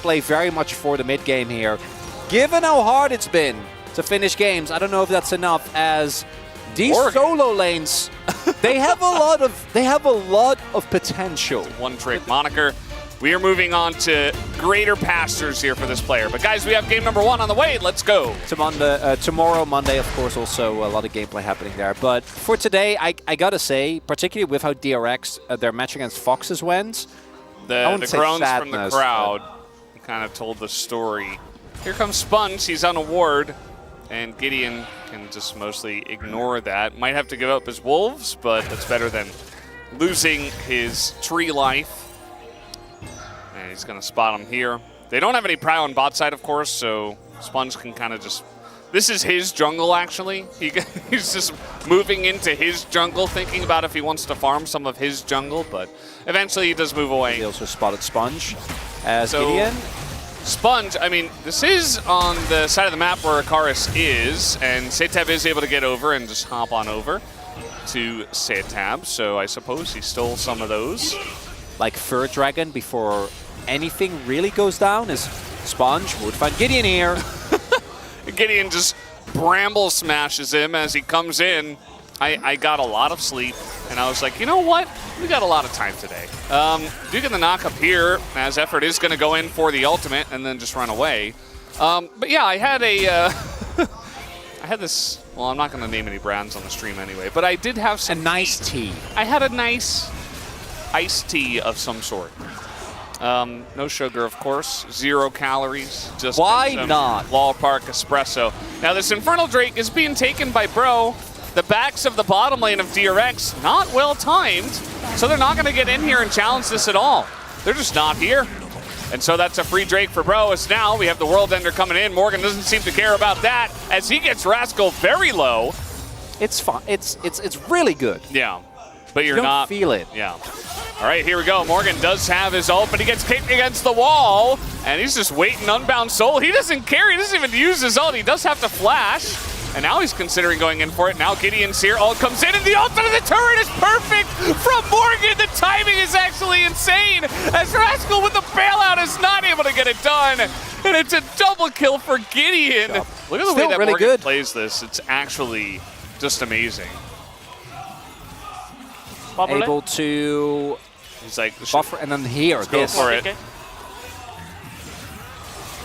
gameplay very much for the mid game here. Given how hard it's been to finish games, I don't know if that's enough, as these solo lanes, they have a lot of potential. One trick moniker. We are moving on to greater pastures here for this player. But guys, we have game number 1 on the way. Let's go. Tomorrow, Monday, of course, also a lot of gameplay happening there. But for today, I gotta say, particularly with how DRX, their match against Foxes went, the groans from the crowd kind of told the story. Here comes Sponge. He's on a ward. And Gideon can just mostly ignore that. Might have to give up his wolves, but that's better than losing his tree life. And he's going to spot him here. They don't have any pry on bot side, of course, so Sponge can kind of just... This is his jungle, actually. He's just moving into his jungle, thinking about if he wants to farm some of his jungle, but eventually he does move away. He also spotted Sponge as Gideon. Sponge, I mean, this is on the side of the map where Akaris is, and Setab is able to get over and just hop on over to Setab, so I suppose he stole some of those. Like Fur Dragon before anything really goes down is Sponge would find Gideon here. Gideon just bramble smashes him as he comes in. I got a lot of sleep, and I was like, you know what? We got a lot of time today. Duking the knock up here, as Effort is going to go in for the ultimate and then just run away. But yeah, I had a... I had this... Well, I'm not going to name any brands on the stream anyway, but I did have some... A nice tea. I had a nice iced tea of some sort. No sugar, of course. 0 calories. Just why not? Wall Park espresso. Now, this Infernal Drake is being taken by Bro. The backs of the bottom lane of DRX, not well timed, so they're not going to get in here and challenge this at all. They're just not here. And so that's a free Drake for Bro, as now we have the World Ender coming in. Morgan doesn't seem to care about that, as he gets Rascal very low. It's fun. It's really good. Yeah, but you don't not feel it. Yeah. All right, here we go. Morgan does have his ult, but he gets kicked against the wall, and he's just waiting Unbound Soul. He doesn't care. He doesn't even use his ult. He does have to flash. And now he's considering going in for it. Now Gideon's here. Ult comes in, and the ult of the turret is perfect from Morgan. The timing is actually insane, as Rascal with the bailout is not able to get it done. And it's a double kill for Gideon. Look at the way that really Morgan good. plays this. It's actually just amazing. Able to He's like, buffer, and then here, go for it.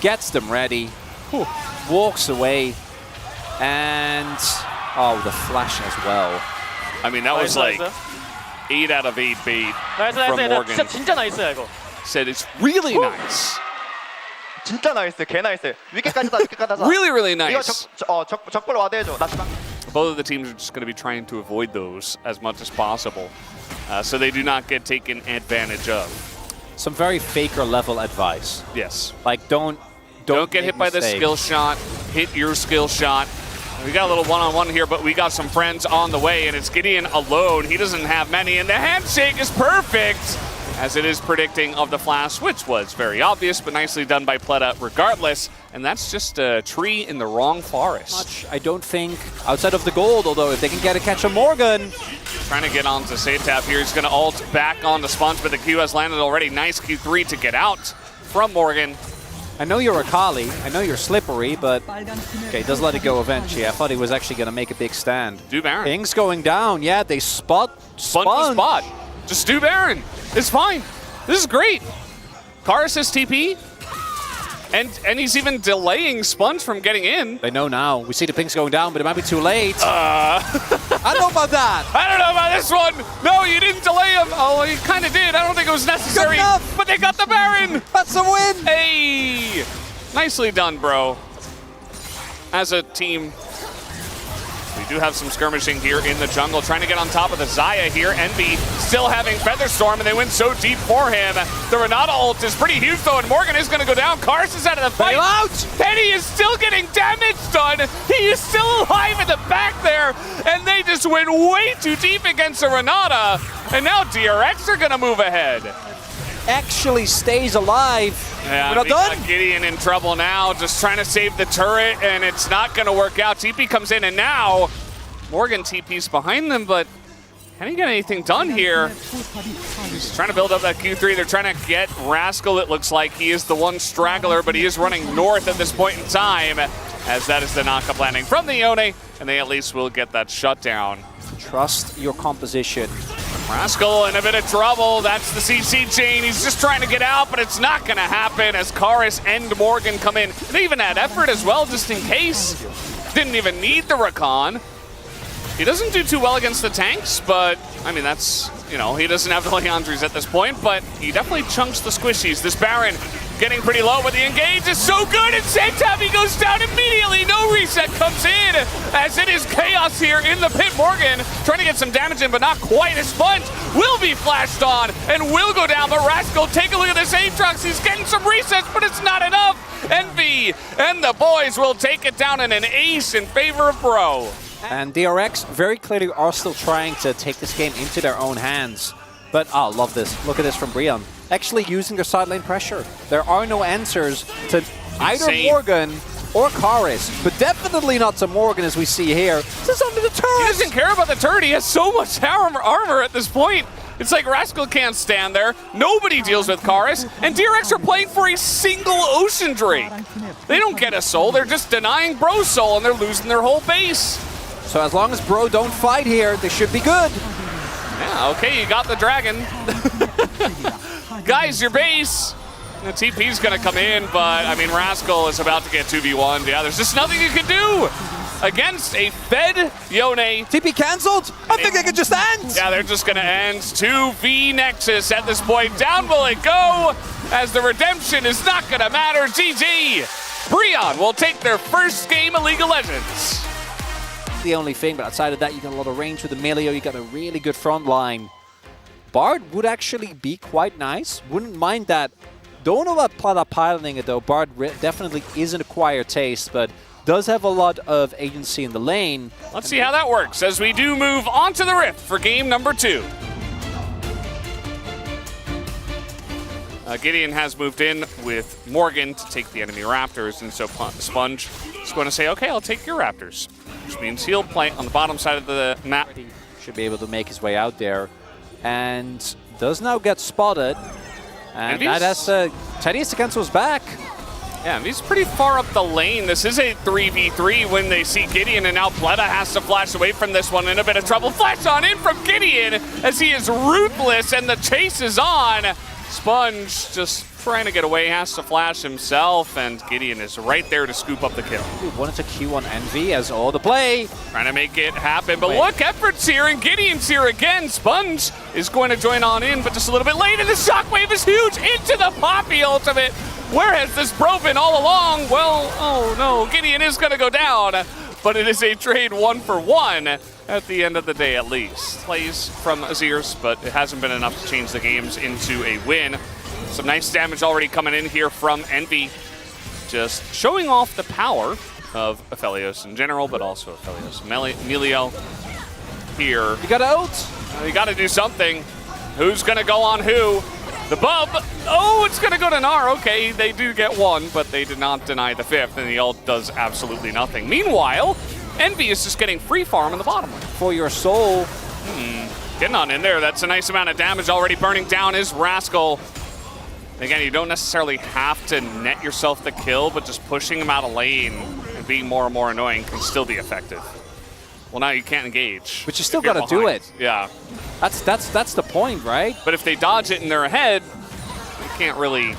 Gets them ready, walks away, and the flash as well. I mean, that was like 8 out of 8 bait from Morgan. 진짜 나이스야 이거. Said it's really nice. 진짜 나이스, 개 나이스. 위계까지다, 위계까지다. Really, really nice. 이거 적벌 와대해줘. 나 지방. Both of the teams are just going to be trying to avoid those as much as possible, so they do not get taken advantage of. Some very Faker level advice. Yes. Like don't get hit by the skill shot. Hit your skill shot. We got a little one-on-one here, but we got some friends on the way, and it's Gideon alone. He doesn't have many, and the handshake is perfect, as it is predicting of the flash, which was very obvious, but nicely done by Pleta regardless. And that's just a tree in the wrong forest. I don't think, outside of the gold, although if they can get a catch on Morgan. Trying to get onto Setab here. He's going to ult back onto Sponge, but the Q has landed already. Nice Q3 to get out from Morgan. I know you're a Kali, I know you're slippery, but okay, does let it go eventually. I thought he was actually going to make a big stand. Do Baron. Ping's going down, yeah, they spot Sponge. Spot. Just do Baron. It's fine. This is great. Karis has TP, and he's even delaying Sponge from getting in. They know now. We see the pings going down, but it might be too late. I don't know about that. I don't know about this one. No, you didn't delay him. Oh, you kind of did. I don't think it was necessary. Good enough. But they got the Baron. That's a win. Hey, nicely done, bro. As a team, we do have some skirmishing here in the jungle, trying to get on top of the Xayah here. Envy still having Featherstorm, and they went so deep for him. The Renata ult is pretty huge, though, and Morgan is going to go down. Kars is out of the fight. And he is still getting damage done. He is still alive in the back there, and they just went way too deep against the Renata. And now DRX are going to move ahead. Actually stays alive. Yeah, we're not done. Got Gideon in trouble now, just trying to save the turret, and it's not going to work out. TP comes in, and now Morgan TP's behind them, but Can he get anything done here? He's trying to build up that Q3. They're trying to get Rascal, it looks like. He is the one straggler, but he is running north at this point in time, as that is the knock-up landing from the Yone, and they at least will get that shutdown. Trust your composition. Rascal in a bit of trouble. That's the CC chain. He's just trying to get out, but it's not going to happen as Karis and Morgan come in. They even had effort as well, just in case. Didn't even need the Rakan. He doesn't do too well against the tanks, but, I mean, that's, you know, he doesn't have the Leandries at this point, but he definitely chunks the squishies. This Baron getting pretty low, but the engage is so good, and Santavi goes down immediately. No reset comes in, as it is chaos here in the pit. Morgan trying to get some damage in, but not quite. His Sponge will be flashed on and will go down, but Rascal, take a look at this Aatrox. He's getting some resets, but it's not enough. Envy and the boys will take it down in an ace in favor of Bro. And DRX very clearly are still trying to take this game into their own hands. But, oh, love this. Look at this from Brion. Actually using their side lane pressure. There are no answers to either Morgan or Karis, but definitely not to Morgan as we see here. This is under the turret. He doesn't care about the turret. He has so much armor at this point. It's like Rascal can't stand there. Nobody deals with Karis, and DRX are playing for a single Ocean Drake. They don't get a soul. They're just denying Bro's soul, and they're losing their whole base. So as long as Bro don't fight here, they should be good. Yeah, okay, you got the dragon. Guys, your base. The TP's gonna come in, but I mean, Rascal is about to get 2v1. Yeah, there's just nothing you can do against a fed Yone. TP cancelled? I think they could just end. Yeah, they're just gonna end 2v Nexus at this point. Down will it go, as the redemption is not gonna matter. GG. Brion will take their first game of League of Legends. The only thing, but outside of that, you got a lot of range with Emilio. You got a really good front line. Bard would actually be quite nice. Wouldn't mind that. Don't know about piloting it though. Bard definitely is an acquired taste, but does have a lot of agency in the lane. Let's see how that works as we do move on to the Rift for game number 2. Gideon has moved in with Morgan to take the enemy Raptors, and so Sponge is going to say, okay, I'll take your Raptors. Which means he'll play on the bottom side of the map. Should be able to make his way out there. And does now get spotted. And that has Tedious Cancels back. Yeah, and he's pretty far up the lane. This is a 3v3 when they see Gideon, and now Pleta has to flash away from this one in a bit of trouble. Flash on in from Gideon as he is ruthless, and the chase is on. Sponge just trying to get away, has to flash himself, and Gideon is right there to scoop up the kill. We wanted to Q on Envy as all the play. Trying to make it happen, but look, Effort's here, and Gideon's here again. Sponge is going to join on in, but just a little bit late, and the shockwave is huge into the Poppy ultimate. Where has this Bro been all along? Well, oh no, Gideon is going to go down, but it is a trade 1-for-1 at the end of the day at least. Plays from Azir's, but it hasn't been enough to change the games into a win. Some nice damage already coming in here from Envy. Just showing off the power of Aphelios in general, but also Aphelios Emilio here. You got out? You got to do something. Who's going to go on who? The Bub. Oh, it's going to go to Gnar. Okay, they do get one, but they did not deny the 5th, and the ult does absolutely nothing. Meanwhile, Envy is just getting free farm in the bottom lane. For your soul. Getting on in there. That's a nice amount of damage already burning down his Rascal. Again, you don't necessarily have to net yourself the kill, but just pushing him out of lane and being more and more annoying can still be effective. Well, now you can't engage. But you still got to do it. Yeah. That's the point, right? But if they dodge it and they're ahead, you can't really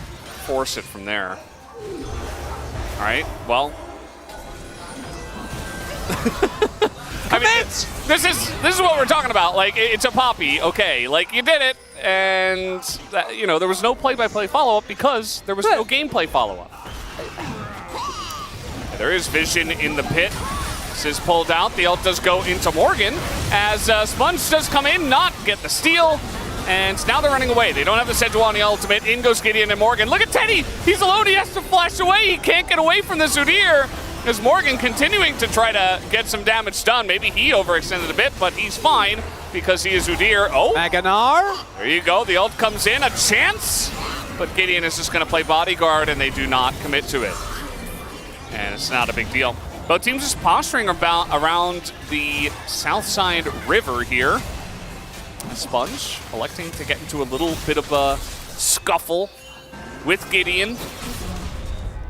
force it from there. All right, well. I mean, this is what we're talking about. Like, it's a Poppy, okay. Like, you did it, and, you know, there was no play-by-play follow-up because there was no gameplay follow-up. There is vision in the pit. This is pulled out. The ult does go into Morgan as Sponge does come in, not get the steal, and now they're running away. They don't have the Sejuani on the ultimate. In goes Gideon and Morgan. Look at Teddy. He's alone. He has to flash away. He can't get away from the Udyr. As Morgan continuing to try to get some damage done. Maybe he overextended a bit, but he's fine because he is Udyr. Oh, Maganar. There you go. The ult comes in. A chance. But Gideon is just going to play bodyguard, and they do not commit to it. And it's not a big deal. Both teams just posturing around the south side river here. Sponge electing to get into a little bit of a scuffle with Gideon.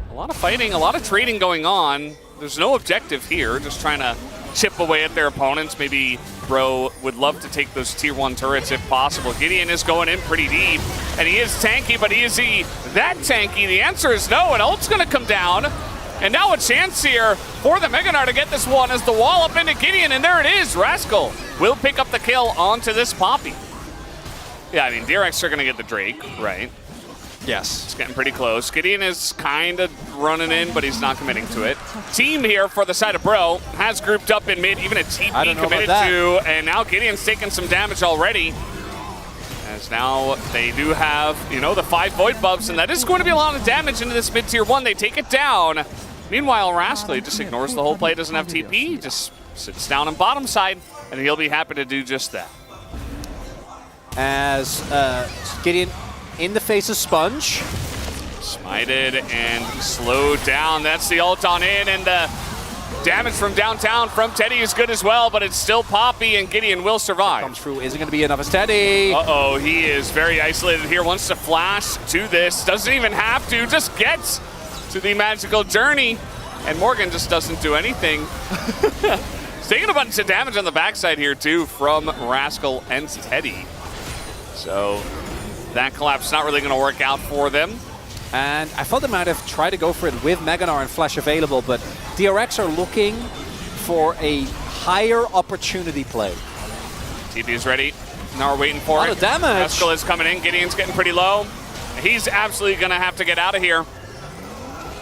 A lot of fighting, a lot of trading going on. There's no objective here, just trying to chip away at their opponents. Maybe Bro would love to take those tier 1 turrets if possible. Gideon is going in pretty deep, and he is tanky, but is he that tanky? The answer is no, and ult's gonna come down. And now a chance here for the Mega Gnar to get this one as the wall up into Gideon, and there it is. Rascal will pick up the kill onto this Poppy. Yeah, I mean, DRX are gonna get the Drake, right? Yes. It's getting pretty close. Gideon is kind of running in, but he's not committing to it. Team here for the side of Bro has grouped up in mid, even a TP committed to, and now Gideon's taking some damage already. As now they do have, you know, the 5 Void buffs, and that is going to be a lot of damage into this mid tier 1. They take it down. Meanwhile, Rascal just ignores the whole play, doesn't have TP, just sits down on bottom side, and he'll be happy to do just that. As Gideon in the face of Sponge. Smited and slowed down. That's the ult on in, and the damage from downtown from Teddy is good as well, but it's still Poppy, and Gideon will survive. Comes through, isn't going to be enough as Teddy. Uh-oh, he is very isolated here. Wants to flash to this, doesn't even have to, just gets to the magical journey, and Morgan just doesn't do anything. He's taking a bunch of damage on the backside here too from Rascal and Teddy. So that collapse not really going to work out for them. And I thought they might have tried to go for it with Mega Gnar and Flash available, but DRX are looking for a higher opportunity play. TP is ready. Gnar waiting for it. A lot of damage. Rascal is coming in. Gideon's getting pretty low. He's absolutely going to have to get out of here.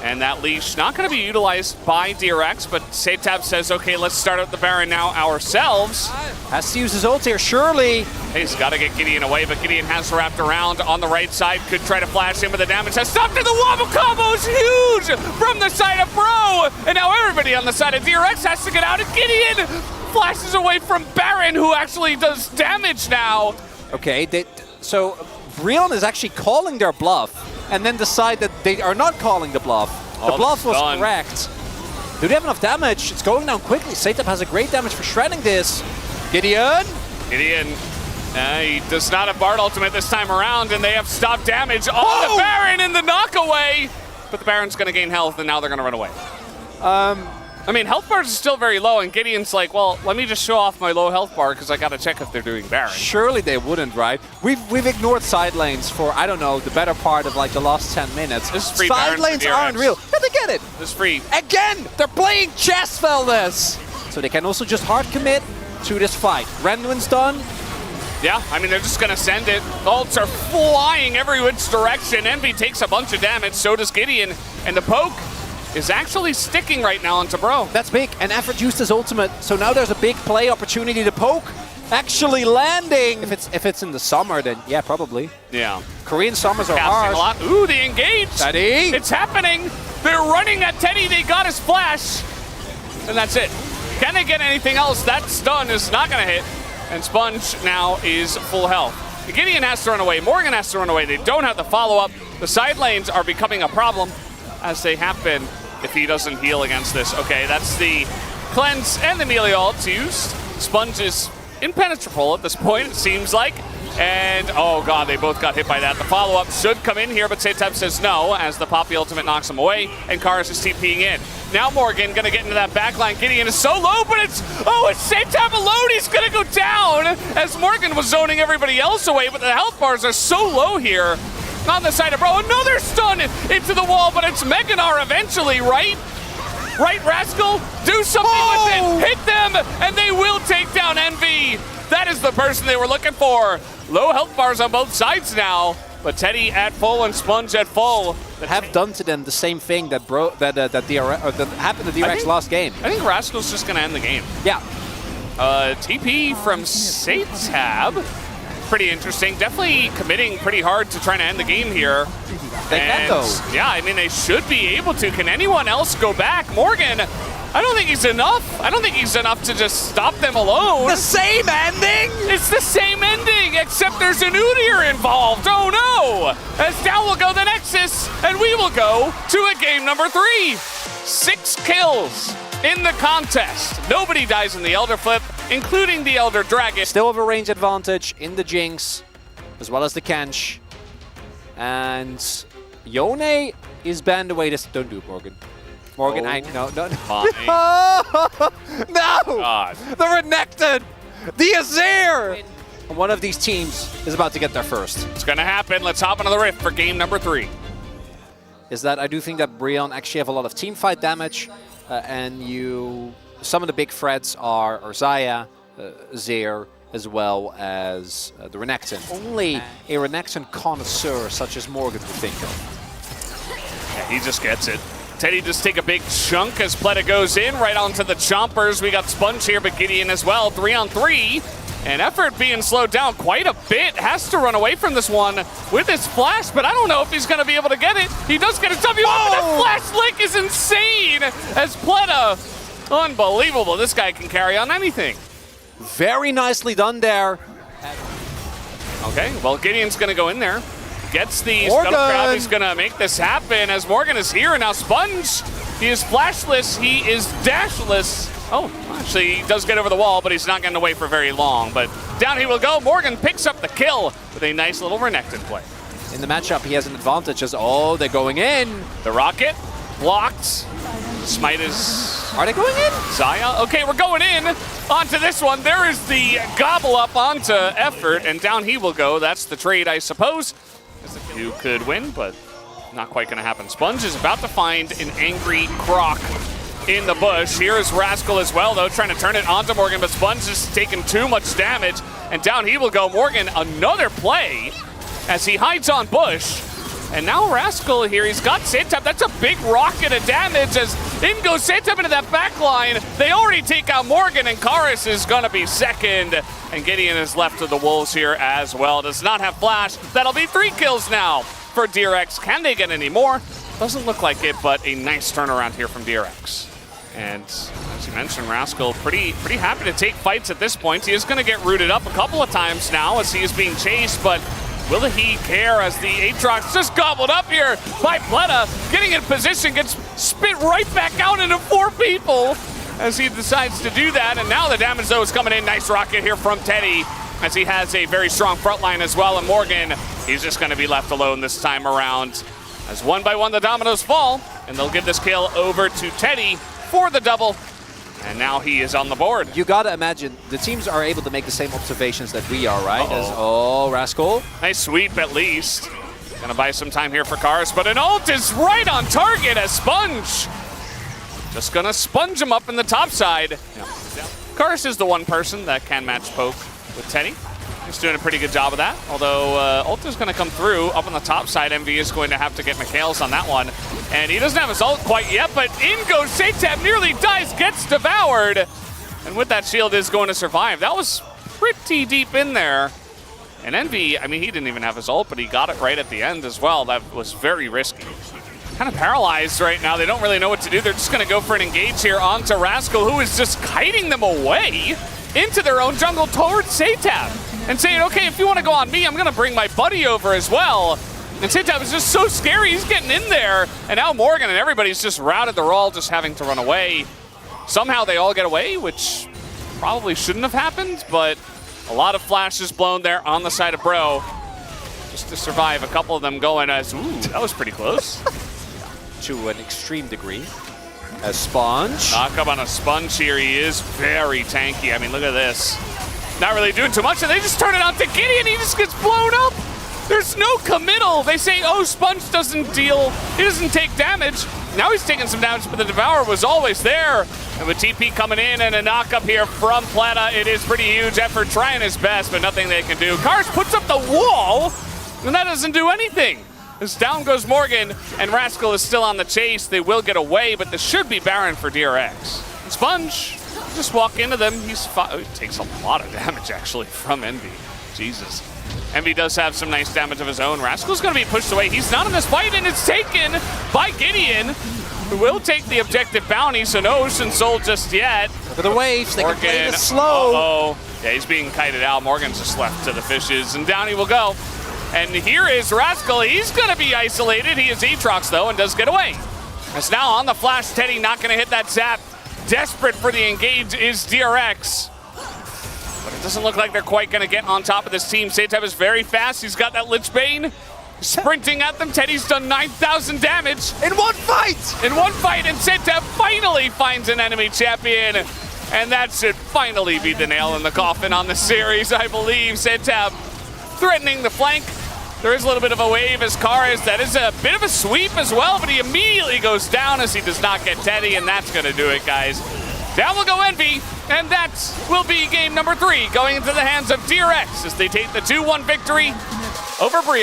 And that leash not going to be utilized by DRX, but Satab says, okay, let's start out the Baron now ourselves. Has to use his ult here, surely. He's got to get Gideon away, but Gideon has wrapped around on the right side. Could try to flash in, but the damage has stopped her. The wobble combo is huge from the side of Bro. And now everybody on the side of DRX has to get out, and Gideon flashes away from Baron, who actually does damage now. Okay, so Brion is actually calling their bluff, and then decide that they are not calling the bluff. The bluff was correct. Do they have enough damage? It's going down quickly. Satab has a great damage for shredding this. Gideon, he does not have Bard ultimate this time around, and they have stopped damage on the Baron in the knockaway. But the Baron's going to gain health, and now they're going to run away. I mean, health bars are still very low, and Gideon's like, well, let me just show off my low health bar because I got to check if they're doing Baron. Surely they wouldn't, right? We've ignored side lanes for, I don't know, the better part of like the last 10 minutes. This is free side lanes aren't real. Yeah, they get it. This is free. Again, they're playing chess, fellas. So they can also just hard commit to this fight. Renwin's done. Yeah, I mean, they're just going to send it. The ults are flying every which direction. Envy takes a bunch of damage, so does Gideon. And the poke is actually sticking right now onto Bro. That's big, and Effort used his ultimate, so now there's a big play opportunity to poke. Actually landing. If it's in the summer, then yeah, probably. Yeah. Korean summers are Casting hard. a lot. Ooh, the engage. Teddy. It's happening. They're running at Teddy. They got his flash. And that's it. Can they get anything else? That stun is not going to hit. And Sponge now is full health. Gideon has to run away. Morgan has to run away. They don't have the follow-up. The side lanes are becoming a problem, as they have been if he doesn't heal against this. Okay, that's the cleanse and the melee ults used. Sponge is impenetrable at this point, it seems like. And, oh god, they both got hit by that. The follow-up should come in here, but Satab says no, as the Poppy ultimate knocks him away, and Karis is TPing in. Now Morgan gonna get into that backline. Gideon is so low, but it's Satab alone. He's gonna go down, as Morgan was zoning everybody else away, but the health bars are so low here. On the side of Bro, another stun into the wall, but it's Mega Gnar eventually, right? Right, Rascal? Do something with it. Hit them, and they will take down Envy. That is the person they were looking for. Low health bars on both sides now, but Teddy at full and Sponge at full. Have done to them the same thing that that happened to DRX last game. I think Rascal's just going to end the game. Yeah. TP from Satab. Pretty interesting. Definitely committing pretty hard to trying to end the game here. They can, though. Yeah, I mean, they should be able to. Can anyone else go back? Morgan I don't think he's enough. I don't think he's enough to just stop them alone. The same ending? It's the same ending, except there's an Udyr involved. Oh no! As down will go the Nexus, and we will go to a game number 3. 6 kills in the contest. Nobody dies in the Elder Flip, including the Elder Dragon. Still have a range advantage in the Jinx, as well as the Kench. And Yone is banned away. Don't do it, Morgan. Morgan, no. No! God. The Renekton! The Azir! One of these teams is about to get there first. It's gonna happen. Let's hop into the Rift for game number 3. Is that I do think that Brion actually have a lot of team fight damage, and some of the big threats are Zaya, Azir, as well as the Renekton. Only a Renekton connoisseur such as Morgan would think of. Yeah, he just gets it. Teddy just take a big chunk as Pleta goes in, right onto the Chompers. We got Sponge here, but Gideon as well, 3-on-3. And Effort being slowed down quite a bit. Has to run away from this one with his flash, but I don't know if he's going to be able to get it. He does get a W, but that flash lick is insane as Pleta. Unbelievable. This guy can carry on anything. Very nicely done there. Okay, well, Gideon's going to go in there. Gets the Morgan. scuttle crab. He's going to make this happen as Morgan is here. And now Sponge, he is flashless. He is dashless. Oh, actually, he does get over the wall, but he's not getting away for very long. But down he will go. Morgan picks up the kill with a nice little Renekton play. In the matchup, he has an advantage as, they're going in. The rocket blocked. Smite is... Are they going in? Zaya. Okay, we're going in onto this one. There is the gobble up onto Effort, and down he will go. That's the trade, I suppose. You could win, but not quite going to happen. Sponge is about to find an angry Croc in the bush. Here is Rascal as well, though, trying to turn it onto Morgan, but Sponge is taking too much damage, and down he will go. Morgan, another play as he hides on bush. And now Rascal here, he's got Santap. That's a big rocket of damage as in goes Santap into that back line. They already take out Morgan, and Karis is going to be second. And Gideon is left to the Wolves here as well. Does not have flash. That'll be 3 kills now for DRX. Can they get any more? Doesn't look like it, but a nice turnaround here from DRX. And as you mentioned, Rascal pretty happy to take fights at this point. He is going to get rooted up a couple of times now as he is being chased, but will he care as the Aatrox just gobbled up here by Pleta, getting in position, gets spit right back out into 4 people as he decides to do that. And now the damage, though, is coming in. Nice rocket here from Teddy as he has a very strong front line as well. And Morgan, he's just going to be left alone this time around as one by one the dominoes fall. And they'll give this kill over to Teddy for the double. And now he is on the board. You gotta imagine the teams are able to make the same observations that we are, right? Rascal. Nice sweep at least. Gonna buy some time here for Karis, but an ult is right on target as Sponge. Just gonna sponge him up in the top side. Yeah. Karis is the one person that can match poke with Teddy. He's doing a pretty good job of that. Although ult is gonna come through up on the top side. MV is going to have to get McHale's on that one. And he doesn't have his ult quite yet, but in goes Santap, nearly dies, gets devoured. And with that, shield is going to survive. That was pretty deep in there. And Envy, I mean, he didn't even have his ult, but he got it right at the end as well. That was very risky. Kind of paralyzed right now. They don't really know what to do. They're just going to go for an engage here onto Rascal, who is just kiting them away into their own jungle towards Santap. And saying, okay, if you want to go on me, I'm going to bring my buddy over as well. And Santap is just so scary. He's getting in there. And now Morgan and everybody's just routed. They're all just having to run away. Somehow they all get away, which probably shouldn't have happened, but a lot of flashes blown there on the side of Bro. Just to survive. A couple of them going as, ooh, that was pretty close. To an extreme degree. A Sponge. Knock up on a Sponge here. He is very tanky. I mean, look at this. Not really doing too much, and they just turn it on to Gideon. He just gets blown up. There's no committal. They say, oh, Sponge doesn't deal. He doesn't take damage. Now he's taking some damage, but the Devourer was always there. And with TP coming in and a knock up here from Pleta, it is pretty huge effort, trying his best, but nothing they can do. Kars puts up the wall, and that doesn't do anything. As down goes Morgan, and Rascal is still on the chase. They will get away, but this should be barren for DRX. And Sponge, just walk into them. It takes a lot of damage, actually, from Envy. Jesus. Envy does have some nice damage of his own. Rascal's going to be pushed away. He's not in this fight, and it's taken by Gideon. will take the objective bounty, so no Ocean Soul just yet. Look at the waves. They can play Morgan, this slow. uh-oh. Yeah, he's being kited out. Morgan's just left to the fishes, and down he will go. And here is Rascal. He's going to be isolated. He is Aatrox, though, and does get away. As now on the flash, Teddy not going to hit that zap. Desperate for the engage is DRX. But it doesn't look like they're quite going to get on top of this team. Seitab is very fast. He's got that Lich Bane sprinting at them. Teddy's done 9,000 damage. In one fight! In one fight, and Seitab finally finds an enemy champion. And that should finally be the nail in the coffin on the series, I believe. Seitab threatening the flank. There is a little bit of a wave as Karis. That is a bit of a sweep as well, but he immediately goes down as he does not get Teddy, and that's going to do it, guys. Down will go Envy, and that will be game number 3 going into the hands of DRX as they take the 2-1 victory over Bria.